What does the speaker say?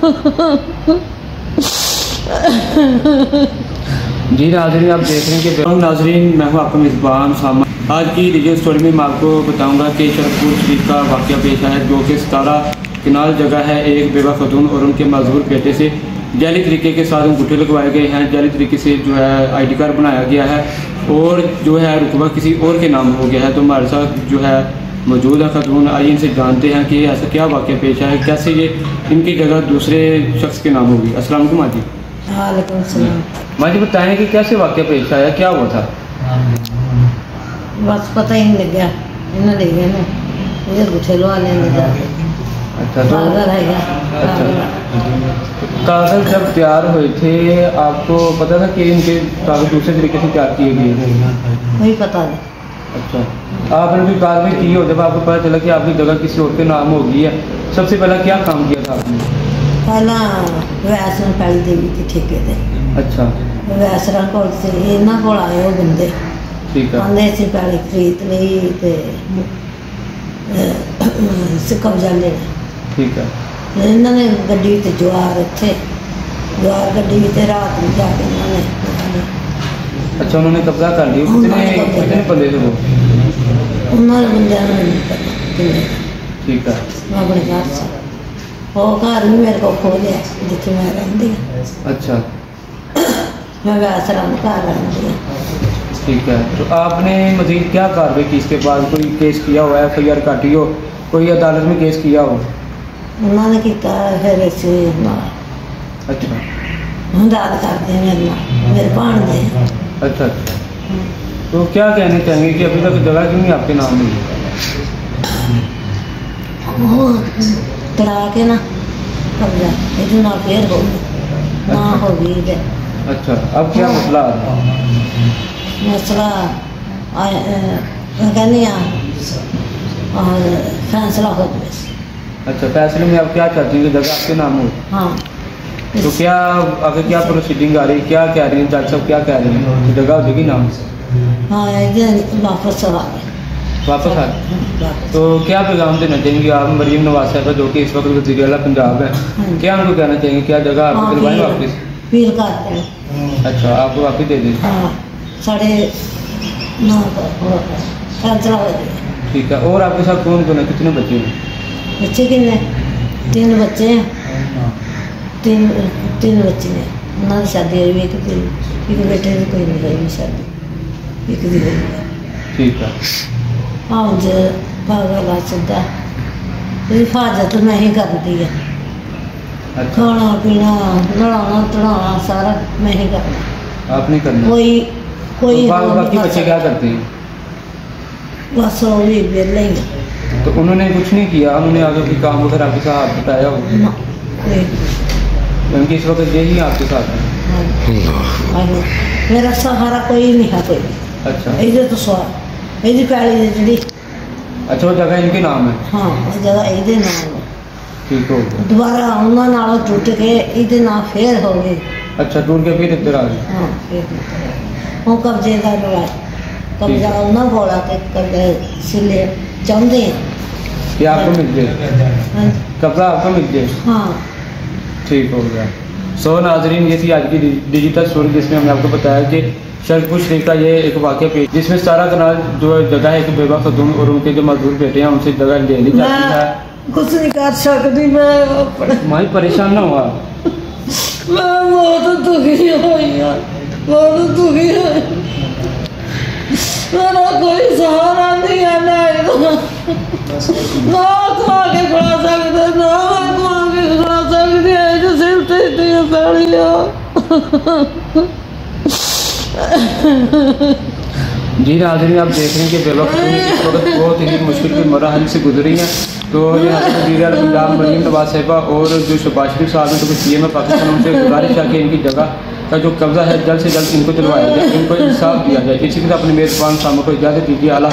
जी नाजरीन, आप देख रहे हैं कि नाजरीन मैं हूँ आपका मेज़बान सामा। आज की डिजिटल स्टोरी में मैं आपको बताऊंगा कि शरफपुर शरीफ का वाक़या पेश आया है, जो कि 17 किनाल जगह है। एक बेवा खतून और उनके मजबूर बेटे से जाली तरीके के साथ अंगूठे लगवाए गए हैं। जाली तरीके से जो है ID कार्ड बनाया गया है और जो है रुकबा किसी और के नाम हो गया है। तो हमारे साथ जो है मौजूद है खतून। आइए इनसे जानते हैं कि ऐसा क्या वाक़या पेश आया है, कैसे ये इनकी जगह दूसरे शख्स के नाम होगी। अस्सलाम वालेकुम माँ जी। वालेकुम सलाम। माँ जी बताएँ कि कैसे वाक़या पेश आया, क्या हुआ था? बस पता ही नहीं लगा, इन्हें ले गए ना मुझे गुठे लवा लेने जाके। अच्छा, तो कागज है कागज जब तैयार हुए थे आपको पता था कि इनके कागज दूसरे तरीके से तैयार किए गए? वही पता नहीं। अच्छा, आपने भी कागज किए हो, जब आपको पता चला कि आपकी जगह किसी और के नाम हो गई है, सबसे पहला क्या काम किया था आपने? पहला वैसरा पैली देवी के ठेके थे। अच्छा, वैसरा को इन्हों को आए वो बंदे, ठीक है। आंदे से पैली खरीद ली ते कब्जा ले लिया। ठीक है। इन्होंने गड्डी ते जवार इत्थे जवार गड्डी ते रात में जाके इन्होंने। अच्छा, उन्होंने कब्जा कर लिया। कितने बंदे थे वो? उन्होंने बंदे नहीं पता कितने। ठीक है। मैं अपने घर से वो घर भी मेरे को खोलिया जिथे मैं रहती हूँ। अच्छा, मैं वैसरा में घर रहती हूँ। ठीक है। तो आपने मज़ीद क्या कार्रवाई की इसके बाद? कोई केस किया हुआ है, FIR काटी हो, कोई अदालत में केस किया हो? उन्होंने किया फिर इसे अच्छा, मदद करते हैं मेरे भाणजे। अच्छा अच्छा। तो क्या कहना चाहेंगे कि अभी तक जगह क्यों नहीं आपके नाम में? वो तड़ा के ना कब्जा इधर ना फिर हो ना होगी इधर। अच्छा, अब क्या मसला है? मसला कहने और फैसला हो गया। अच्छा, फैसले में आप क्या चाहती हैं कि जगह आपके नाम हो? हाँ। तो क्या आगे क्या प्रोसीडिंग आ रही है, क्या कह रही है जज साहब, क्या कह रही है? जगह हो जाएगी नाम से? हाँ, इधर वापस आ गए। वापस आ गए। तो क्या पैगाम देना चाहेंगे आप मरीम नवाज साहब जो कि इस वक्त वज़ीर आला पंजाब है, क्या उनको कहना चाहेंगे? क्या जगह आपको दिलवाएं वापस? फील करते हैं। अच्छा, आपको वापस दे दें? हाँ, 9:30 फैसला हो गया। ठीक है। और आपके साथ कौन कौन है, कितने बच्चे हैं? बच्चे कितने? 3 बच्चे हैं। तीन बच्चे हैं। उन्होंने शादी हुई एक बेटे की कोई नहीं हुई शादी, एक दी हुई है। ठीक है। हाँ जी, पागल सीधा हिफाजत मैं ही करती है। अच्छा, खाना पीना नड़ाना तड़ाना सारा मैं ही करना। आप नहीं करना? कोई तो बाकी बच्चे क्या करते हैं? बस वो भी बेले ही। तो उन्होंने कुछ नहीं किया? उन्होंने आगे कोई काम वगैरह आपके साथ बताया हो? क्योंकि इस वक्त यही आपके साथ है। मेरा सहारा कोई नहीं है कोई। अच्छा, इधर तो सवार इधर पैली जी। अच्छा, वो जगह इनके नाम है? हाँ, वो जगह इधर नाम है। ठीक हो गया। दोबारा उन्होंने टूट के इधर ना फिर हो गई। अच्छा, टूट के फिर इधर आ गए? हाँ, फिर वो कब्जे का लड़ाई कब्जा उन्होंने बोला कि कब्जे सिले चाहते हैं कि आपको मिल जाए, कब्जा आपको मिल जाए। हाँ, ठीक हो गया। सो नाजरीन, ये थी आज की डिजिटल स्टोरी जिसमें हमने आपको बताया कि शरफपुर शरीफ का ये एक वाक़या पेश, जिसमें 17 कनाल जो जगह है एक बेवा खतून और उनके जो मजदूर बेटे हैं उनसे जगह ले ली जाती है। कुछ नहीं कर सकती मैं। माई परेशान ना हुआ, मैं बहुत दुखी हुई यार, बहुत दुखी हुई। मेरा कोई सहारा नहीं है, ना कमा के खड़ा सकते, ना मैं कमा के खड़ा सकती है जो सिर्फ जी नाज़रीन, आप देख रहे हैं कि बेवा खतून इस वक्त बहुत ही मुश्किल के मराहल से गुजरी हैं। तो यहाँ पर वज़ीर आला पंजाब मरीम नवाज साहिबा और जो शहबाज शरीफ साहब हैं, तो PM पाकिस्तान उनसे गुजारिश है कि इनकी जगह का जो कब्जा है जल्द से जल्द इनको दिलवाया जाए, इनको इंसाफ दिया जाए। इसी के साथ अपने मेज़बान सामने को इजाज़त दीजिए। आला